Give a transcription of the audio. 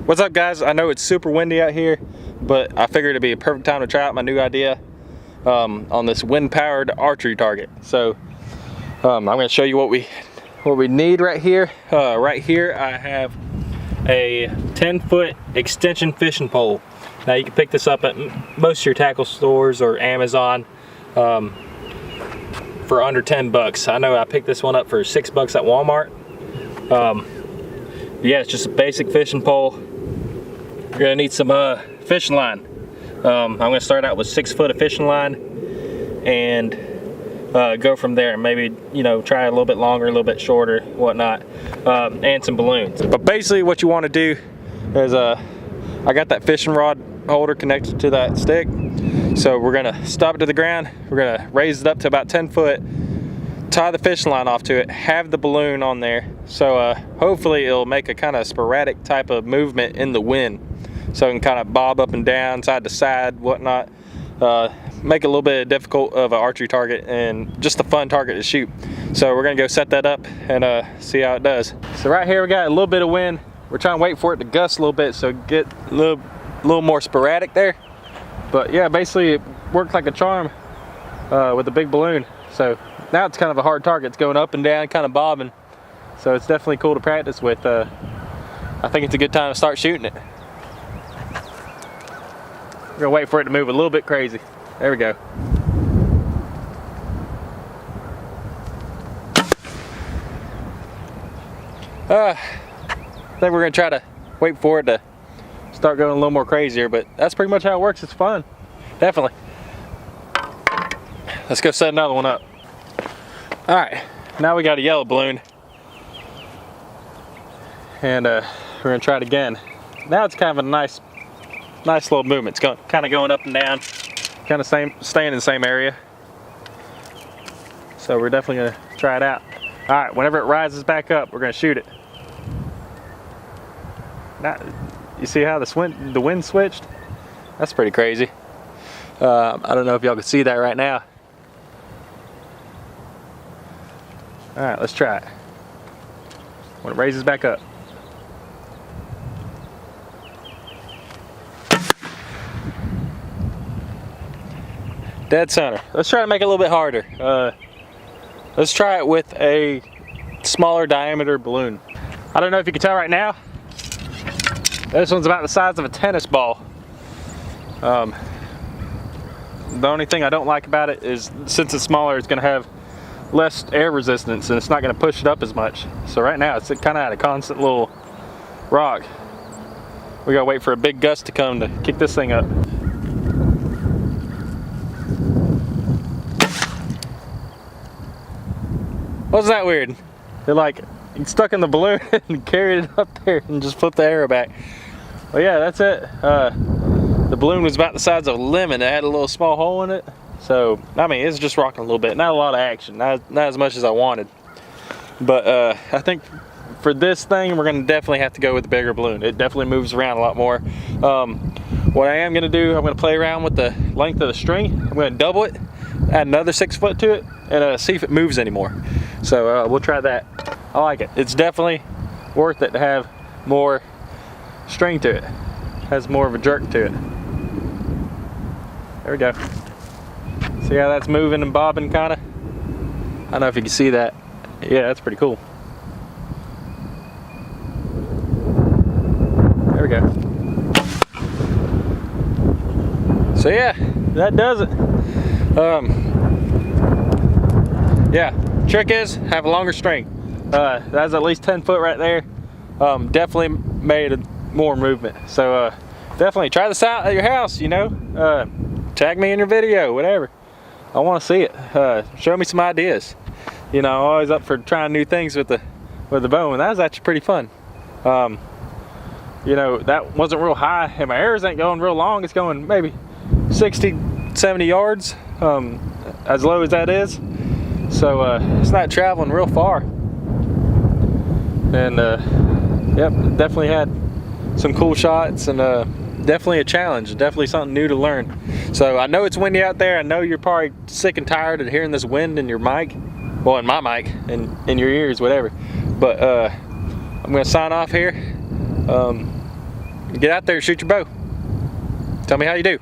What's up, guys? I know it's super windy out here, but I figured it'd be a perfect time to try out my new idea on this wind-powered archery target. So I'm going to show you what we need right here. Right here I have a 10-foot extension fishing pole. Now you can pick this up at most of your tackle stores or Amazon for under 10 bucks. I know I picked this one up for 6 bucks at Walmart. Yeah, it's just a basic fishing pole. You're gonna need some fishing line. I'm gonna start out with 6 foot of fishing line and go from there. Maybe, you know, try a little bit longer, a little bit shorter, whatnot, and some balloons. But basically what you want to do is I got that fishing rod holder connected to that stick. So we're gonna stop it to the ground. We're gonna raise it up to about 10 foot, tie the fishing line off to it, have the balloon on there. So hopefully it'll make a kind of sporadic type of movement in the wind. So it can kind of bob up and down, side to side, whatnot. Make it a little bit difficult of an archery target and just a fun target to shoot. So we're gonna go set that up and see how it does. So right here we got a little bit of wind. We're trying to wait for it to gust a little bit so get a little more sporadic there. But yeah, basically it worked like a charm with the big balloon. So now it's kind of a hard target. It's going up and down, kind of bobbing. So it's definitely cool to practice with. I think it's a good time to start shooting it. We're gonna wait for it to move a little bit crazy. There we go. I think we're gonna try to wait for it to start going a little more crazier, but that's pretty much how it works. It's fun, definitely. Let's go set another one up. All right, now we got a yellow balloon, and we're gonna try it again. Now it's kind of a nice little movement. It's kind of going up and down, kind of staying in the same area. So we're definitely gonna try it out. All right, whenever it rises back up, we're gonna shoot it. Now, you see how the wind switched? That's pretty crazy. I don't know if y'all can see that right now. All right, let's try it. When it raises back up. Dead center. Let's try to make it a little bit harder. Let's try it with a smaller diameter balloon. I don't know if you can tell right now. This one's about the size of a tennis ball. The only thing I don't like about it is since it's smaller, it's gonna have less air resistance and it's not gonna push it up as much. So right now it's kind of at a constant little rock. We gotta wait for a big gust to come to kick this thing up. Wasn't that weird? It like stuck in the balloon and carried it up there and just flipped the arrow back. Well, yeah, that's it. The balloon was about the size of a lemon. It had a little small hole in it. So, I mean, it's just rocking a little bit. Not a lot of action, not as much as I wanted. But I think for this thing, we're gonna definitely have to go with the bigger balloon. It definitely moves around a lot more. What I am gonna do, I'm gonna play around with the length of the string. I'm gonna double it, add another 6 foot to it, and see if it moves anymore. So we'll try that. I like it. It's definitely worth it to have more string to it. Has more of a jerk to it. There we go. See how that's moving and bobbing kinda? I don't know if you can see that. Yeah, that's pretty cool. There we go. So yeah, that does it. Yeah, trick is have a longer string. That's at least 10 foot right there. Definitely made more movement. So definitely try this out at your house, you know. Tag me in your video, whatever. I want to see it. Show me some ideas. You know, I'm always up for trying new things with the bow, and that was actually pretty fun. You know, that wasn't real high, and my arrows ain't going real long. It's going maybe 60, 70 yards, as low as that is. So it's not traveling real far. And yep, definitely had some cool shots, and definitely a challenge, definitely something new to learn. So I know it's windy out there. I know you're probably sick and tired of hearing this wind in your mic, well, in my mic and in your ears, whatever. But I'm gonna sign off here. Get out there and shoot your bow. Tell me how you do.